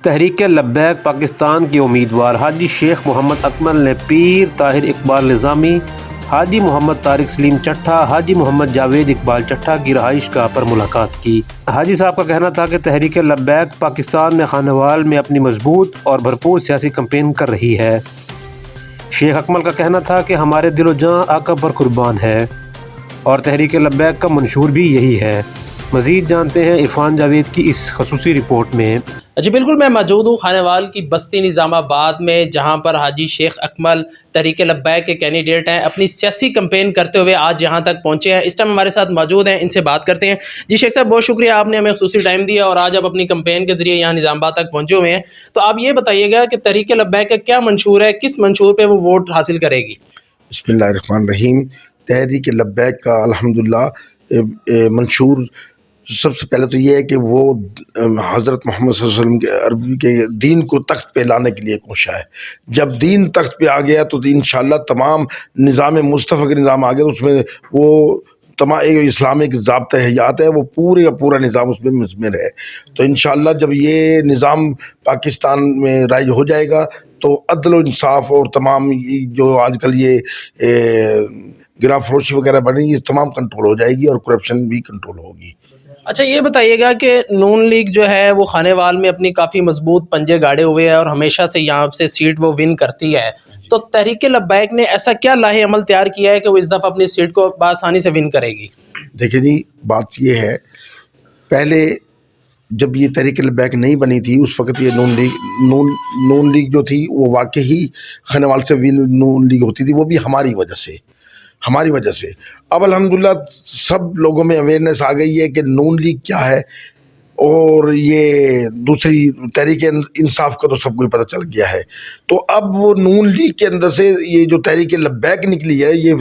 تحریک لبیک پاکستان کے امیدوار حاجی شیخ محمد اکمل نے پیر طاہر اقبال نظامی، حاجی محمد طارق سلیم چٹھا، حاجی محمد جاوید اقبال چٹھا کی رہائش گاہ پر ملاقات کی۔ حاجی صاحب کا کہنا تھا کہ تحریک لبیک پاکستان میں خانوال میں اپنی مضبوط اور بھرپور سیاسی کمپین کر رہی ہے۔ شیخ اکمل کا کہنا تھا کہ ہمارے دل و جاں آقا پر قربان ہے اور تحریک لبیک کا منشور بھی یہی ہے۔ مزید جانتے ہیں عرفان جاوید کی اس خصوصی رپورٹ میں۔ جی بالکل، میں موجود ہوں خانوال کی بستی نظام آباد میں، جہاں پر حاجی شیخ اکمل تحریک لبیک کے کینڈیڈیٹ ہیں، اپنی سیاسی کمپین کرتے ہوئے آج یہاں تک پہنچے ہیں۔ اس ٹائم ہمارے ساتھ موجود ہیں، ان سے بات کرتے ہیں۔ جی شیخ صاحب، بہت شکریہ، آپ نے ہمیں خصوصی ٹائم دیا اور آج آپ اپنی کمپین کے ذریعے یہاں نظام آباد تک پہنچے ہوئے ہیں۔ تو آپ یہ بتائیے گا کہ تحریک لبیک کا کیا منشور ہے، کس منشور پہ وہ ووٹ حاصل کرے گی؟ بسم اللہ الرحمن الرحیم۔ تحریک لبیک کا الحمدللہ منشور سب سے پہلے تو یہ ہے کہ وہ حضرت محمد صلی اللہ علیہ وسلم کے عربی کے دین کو تخت پہ لانے کے لیے کوشاں ہے۔ جب دین تخت پہ آ گیا تو انشاءاللہ تمام نظام مصطفیٰ کا نظام آ گیا، اس میں وہ تمام اسلامک ضابطۂ حیات ہے، وہ پورے کا پورا نظام اس میں مضمر ہے۔ تو انشاءاللہ جب یہ نظام پاکستان میں رائج ہو جائے گا تو عدل و انصاف اور تمام جو آج کل یہ گرا فروشی وغیرہ بڑھ رہی ہے، تمام کنٹرول ہو جائے گی اور کرپشن بھی کنٹرول ہوگی۔ اچھا یہ بتائیے گا کہ نون لیگ جو ہے وہ خانوال میں اپنی کافی مضبوط پنجے گاڑے ہوئے ہیں اور ہمیشہ سے یہاں سے سیٹ وہ ون کرتی ہے، تو تحریک لبیک نے ایسا کیا لاہے عمل تیار کیا ہے کہ وہ اس دفعہ اپنی سیٹ کو بآسانی سے ون کرے گی؟ دیکھیں جی، بات یہ ہے، پہلے جب یہ تحریک لبیک نہیں بنی تھی اس وقت یہ نون لیگ جو تھی وہ واقعی خانوال سے نون لیگ ہوتی تھی، وہ بھی ہماری وجہ سے۔ اب الحمدللہ سب لوگوں میں اویئرنیس آ گئی ہے کہ نون لیگ کیا ہے، اور یہ دوسری تحریک انصاف کا تو سب کو پتہ چل گیا ہے۔ تو اب وہ نون لیگ کے اندر سے یہ جو تحریک لبیک نکلی ہے، یہ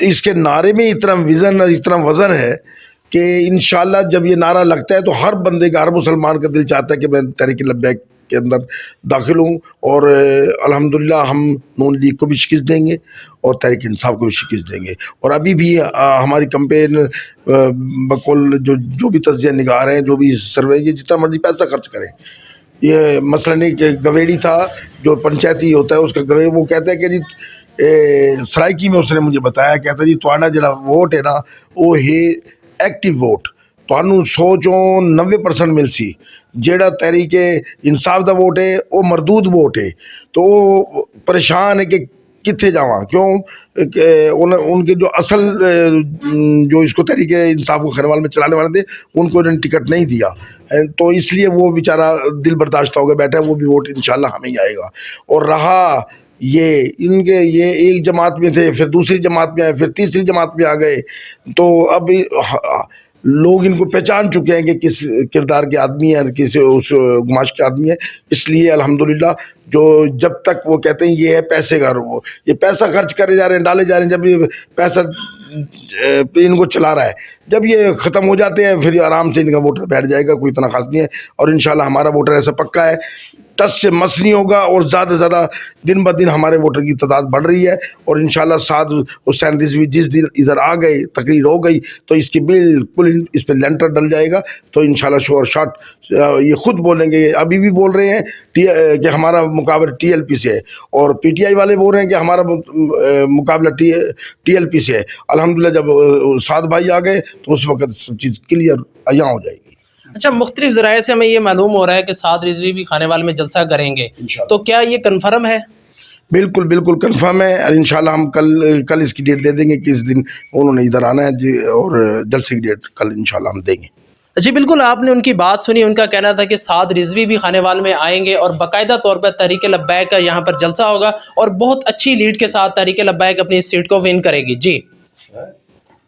اس کے نعرے میں اتنا وزن اور اتنا وزن ہے کہ انشاءاللہ جب یہ نعرہ لگتا ہے تو ہر بندے کا، ہر مسلمان کا دل چاہتا ہے کہ میں تحریک لبیک کے اندر داخل ہوں، اور الحمدللہ ہم نون لیگ کو بھی شکست دیں گے اور تحریک انصاف کو بھی شکست دیں گے۔ اور ابھی بھی ہماری کمپین بقول جو بھی تجزیہ نگار ہیں، جو بھی سروے، یہ جتنا مرضی پیسہ خرچ کریں، یہ مسئلہ نہیں کہ گویڑی تھا جو پنچایتی ہوتا ہے اس کا گویڑی، وہ کہتا ہے کہ جی سرائکی میں اس نے مجھے بتایا، کہتا جی تھوڑا جڑا ووٹ ہے نا وہ ہے ایکٹیو ووٹ، تھانوں 100 چوں 90% مل سی، جیڑا تحریک انصاف دا ووٹ ہے وہ مردود ووٹ ہے۔ تو وہ پریشان ہے کہ کتنے جاواں، کیوں کہ ان کے جو اصل جو اس کو تحریک انصاف کو خانوال میں چلانے والے تھے ان کو انہوں نے ٹکٹ نہیں دیا، تو اس لیے وہ بیچارہ دل برداشتہ ہو گیا بیٹھا ہے، وہ بھی ووٹ انشاءاللہ ہمیں ہی آئے گا۔ اور رہا یہ ان کے، یہ ایک جماعت میں تھے، پھر دوسری جماعت میں آئے، پھر تیسری جماعت میں آ گئے، تو اب لوگ ان کو پہچان چکے ہیں کہ کس کردار کے آدمی ہیں اور کس اس گماش کے آدمی ہیں۔ اس لیے الحمدللہ جو جب تک وہ کہتے ہیں یہ ہے پیسے کا، وہ یہ پیسہ خرچ کرے جا رہے ہیں، ڈالے جا رہے ہیں، جب یہ پیسہ ان کو چلا رہا ہے، جب یہ ختم ہو جاتے ہیں پھر آرام سے ان کا ووٹر بیٹھ جائے گا، کوئی اتنا خاص نہیں ہے۔ اور انشاءاللہ ہمارا ووٹر ایسا پکا ہے، ٹس سے مس نہیں ہوگا، اور زیادہ سے زیادہ دن بہ دن ہمارے ووٹر کی تعداد بڑھ رہی ہے۔ اور انشاءاللہ سعد حسین رضوی جس دن ادھر آ گئے، تقریر ہو گئی، تو اس کی بالکل اس پہ لینٹر ڈل جائے گا، تو انشاءاللہ شور شاٹ یہ خود بولیں گے، ابھی بھی بول رہے ہیں کہ ہمارا مقابلہ ٹی ایل پی سے ہے، اور پی ٹی آئی والے بول رہے ہیں کہ ہمارا مقابلہ ٹی ایل پی سے ہے۔ الحمدللہ جب سعد بھائی آ گئے تو اس وقت سب چیز کلیئر عیاں ہو جائے گی۔ اچھا، مختلف ذرائع سے ہمیں یہ معلوم ہو رہا ہے کہ سعد رضوی بھی خانوال میں جلسہ کریں گے، تو کیا یہ کنفرم ہے؟ بالکل کنفرم ہے، اور انشاءاللہ ہم کل اس کی ڈیٹ دے دیں گے کہ اس دن انہوں نے ادھر آنا ہے، اور جلسے کی ڈیٹ کل انشاءاللہ ہم دیں گے۔ جی بالکل، آپ نے ان کی بات سنی، ان کا کہنا تھا کہ سعد رضوی بھی خانوال میں آئیں گے اور باقاعدہ طور پر تحریک لبیک کا یہاں پر جلسہ ہوگا اور بہت اچھی لیڈ کے ساتھ تحریک لبیک اپنی اس سیٹ کو ون کرے گی۔ جی